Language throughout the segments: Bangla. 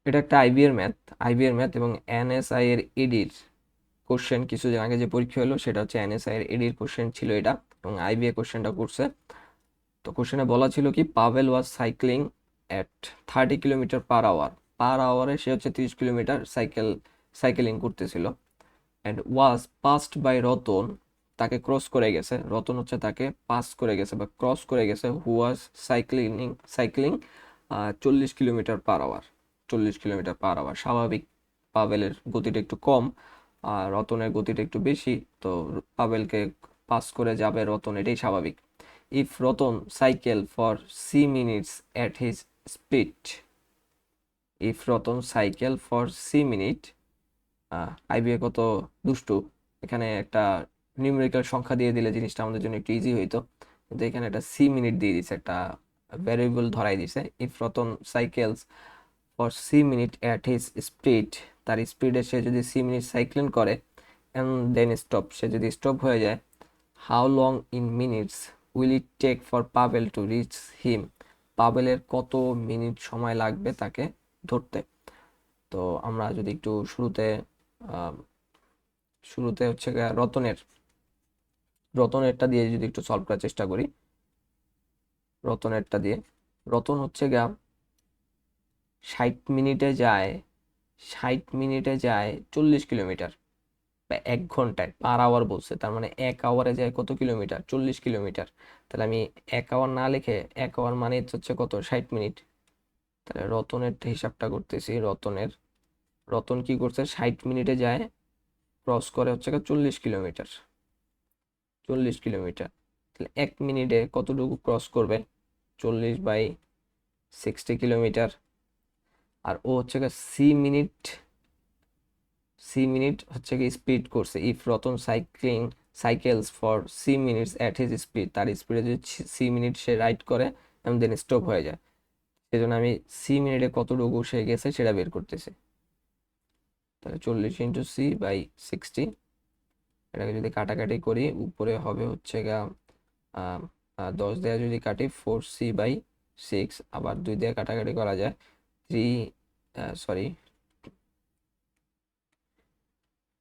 এটা একটা আইবি এর ম্যাথ এবং এনএসআই এর ইডির কোশ্চেন। কিছুদিন আগে যে পরীক্ষা হলো সেটা হচ্ছে এনএসআই এর ইডির কোশ্চেন ছিল এটা, এবং আইবিএ কোশ্চেনটা করছে। তো কোশ্চেনে বলা ছিল কি, Pavel was cycling at 30 kilometre per আওয়ারে সে হচ্ছে 30 কিলোমিটার সাইকেলিং করতেছিল, and was passed by Ratan, তাকে ক্রস করে গেছে, রতন হচ্ছে তাকে পাস করে গেছে বা ক্রস করে গেছে, who was cycling 40 kilometre per hour. 40 kilometre per hour স্বাভাবিক, পাভেলের গতিটা একটু কম আর রতনের গতিটা একটু বেশি, তো পাভেলকে পাস করে যাবে রতন, এটাই স্বাভাবিক। If Ratan cycle for C minutes at his speed, if Ratan cycle for C minute, IBA কত দুষ্টু, এখানে একটা নিউমেরিক্যাল সংখ্যা দিয়ে দিলে জিনিসটা আমাদের জন্য একটু ইজি হইতো, কিন্তু এখানে একটা C minute দিয়ে দিছে, একটা ভ্যারিয়েবল ধরাই দিছে। If Ratan cycles for C minute at his speed, তার স্পিডে সে যদি C minute সাইক্লিং করে, অ্যান্ড দেন স্টপ, সে যদি স্টপ হয়ে যায়, how long in minutes will it take for Pavel to reach him, পাভেলের কত মিনিট সময় লাগবে তাকে ধরতে। তো আমরা যদি একটু আহ, শুরুতে হচ্ছে গিয়ে রতনেরটা দিয়ে যদি একটু সলভ করার চেষ্টা করি। রতনেরটা দিয়ে, রতন হচ্ছে গিয়া 60 মিনিটে যায়, 40 কিলোমিটার, বা 1 ঘন্টায়, পার আওয়ার বলছে, তার মানে 1 আওয়ারে যায় কত কিলোমিটার, 40 কিলোমিটার। তাহলে আমি 1 আওয়ার না লিখে, 1 আওয়ার মানে হচ্ছে কত, 60 মিনিট। তাহলে রতনের হিসাবটা করতেছি, রতন কি করছে, 60 মিনিটে যায়, ক্রস করে হচ্ছে গিয়ে 40 কিলোমিটার, 40 কিলোমিটার। তাহলে 1 মিনিটে কতটুকু ক্রস করবে, 40/60 কিলোমিটার। আর ও হচ্ছে গিয়ে সি মিনিট হচ্ছে গিয়ে স্পিড করছে। If Ratan cycles for C minutes at his speed, তার স্পিডে যদি C minute সে রাইড করে এবং দেন স্টপ হয়ে যায়, সেজন্য আমি C minute কতটুকু সে গেছে সেটা বের করতেছি। তাহলে 40 × C/60, এটাকে যদি কাটাকাটি করি উপরে হবে হচ্ছে গা 10 দিয়ে যদি কাটি 4C/6, আবার 2 দিয়ে কাটাকাটি করা যায়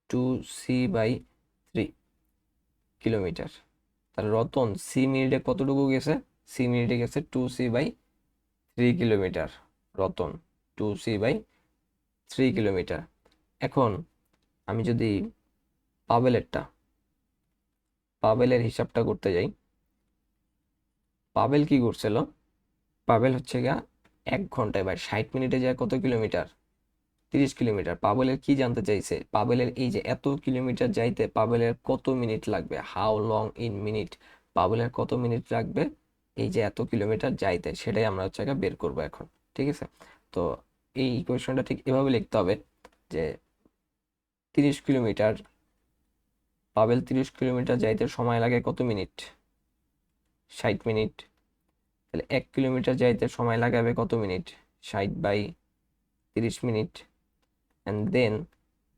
2C/3 কিলোমিটার। তাহলে রতন C minute কতটুকু গেছে, C minute গেছে 2C/3 kilometre, Ratan 2C/3 kilometre. এখন আমি যদি পাবেলেরটা পাবেলের হিসাবটা করতে যাই, পাবেল কি করছিল, পাবেল হচ্ছে গা 1 ঘন্টায় বা 60 মিনিটে যায় কত কিলোমিটার, 30 কিলোমিটার। পাবেলের কি জানতে চাইছে, পাবেলের এই যে এত কিলোমিটার যাইতে পাবেলের কত মিনিট লাগবে, হাউ লং ইন মিনিট, পাবেলের কত মিনিট লাগবে এই যে এত কিলোমিটার যাইতে, সেটাই আমরা হচ্ছে গিয়ে বের করবো এখন। ঠিক আছে, তো এই ইকুয়েশনটা ঠিক এভাবে লিখতে হবে যে 30 কিলোমিটার, পাবেল 30 কিলোমিটার যাইতে সময় লাগে কত মিনিট, 60 মিনিট। তাহলে 1 কিলোমিটার যাইতে সময় লাগাবে কত মিনিট, 60/30 মিনিট। অ্যান্ড দেন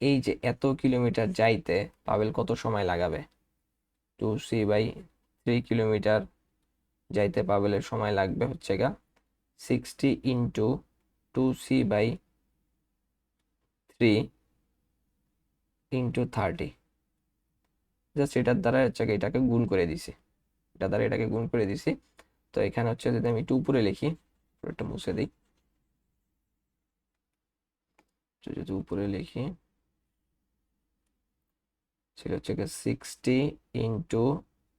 এই যে এত কিলোমিটার যাইতে পাবেল কত সময় লাগাবে, 2C/3 কিলোমিটার যাইতে পাবেলের সময় লাগবে হচ্ছে গা 60 × 2C/3 × 30, জাস্ট এটার দ্বারা হচ্ছে এটাকে গুণ করে দিছি, এটা দ্বারা এটাকে গুণ করে দিছি। তো এখানে হচ্ছে যদি আমি একটু উপরে লিখি, একটা মুছে দিই, যদি উপরে লিখি সেটা হচ্ছে 60 ×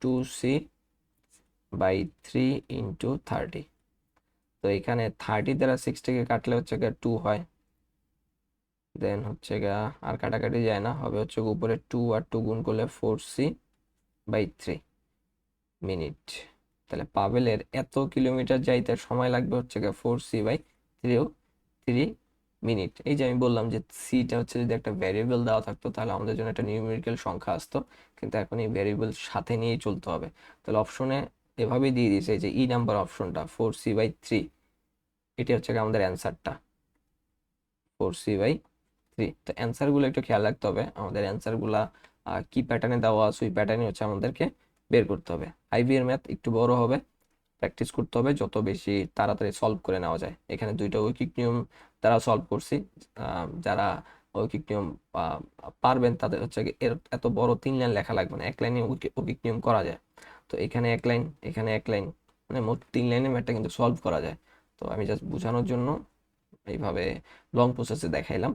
2C/3 × 30। তো এখানে 30 দ্বারা 60কে কাটলে হচ্ছে 2 হয়, দেন হচ্ছে আর কাটাকাটি যায় না, হবে হচ্ছে উপরে 2 আর 2 গুণ করলে 4C/3 মিনিট। তাহলে পাবেলের এত কিলোমিটার যাইতে সময় লাগবে হচ্ছে 4C/3 মিনিট। এই যে আমি বললাম যে সিটা হচ্ছে যদি একটা ভ্যারিয়েবল দেওয়া থাকতো তাহলে আমাদের জন্য একটা নিউমেরিক্যাল সংখ্যা আসতো, কিন্তু এখন এই ভ্যারিয়েবল সাথে নিয়েই চলতে হবে। তাহলে অপশনে এভাবেই দিয়ে দিয়েছে যে নাম্বার অপশনটা 4C/3, এটি হচ্ছে আমাদের অ্যান্সারটা 4C/3। তো অ্যান্সারগুলো একটু খেয়াল রাখতে হবে, আমাদের অ্যান্সারগুলা কি প্যাটার্নে দেওয়া আছে ওই প্যাটার্নে হচ্ছে আমাদেরকে বের করতে হবে। আইবি এর ম্যাথ একটু বড় হবে, প্র্যাকটিস করতে হবে, যত বেশি তাড়াতাড়ি সলভ করে নেওয়া যায়। এখানে দুইটা ঐকিক নিয়ম তারা সলভ করছি। যারা ঐকিক নিয়ম পারবেন তাদের হচ্ছে এর এত বড় 3 লাইন লেখা লাগবে না, এক লাইনে ঐকিক নিয়ম করা যায়। তো এখানে এক লাইন, এখানে এক লাইন, মানে মোট 3 লাইনে ম্যাথটা কিন্তু সলভ করা যায়। তো আমি জাস্ট বোঝানোর জন্য এইভাবে লং প্রসেসে দেখাইলাম।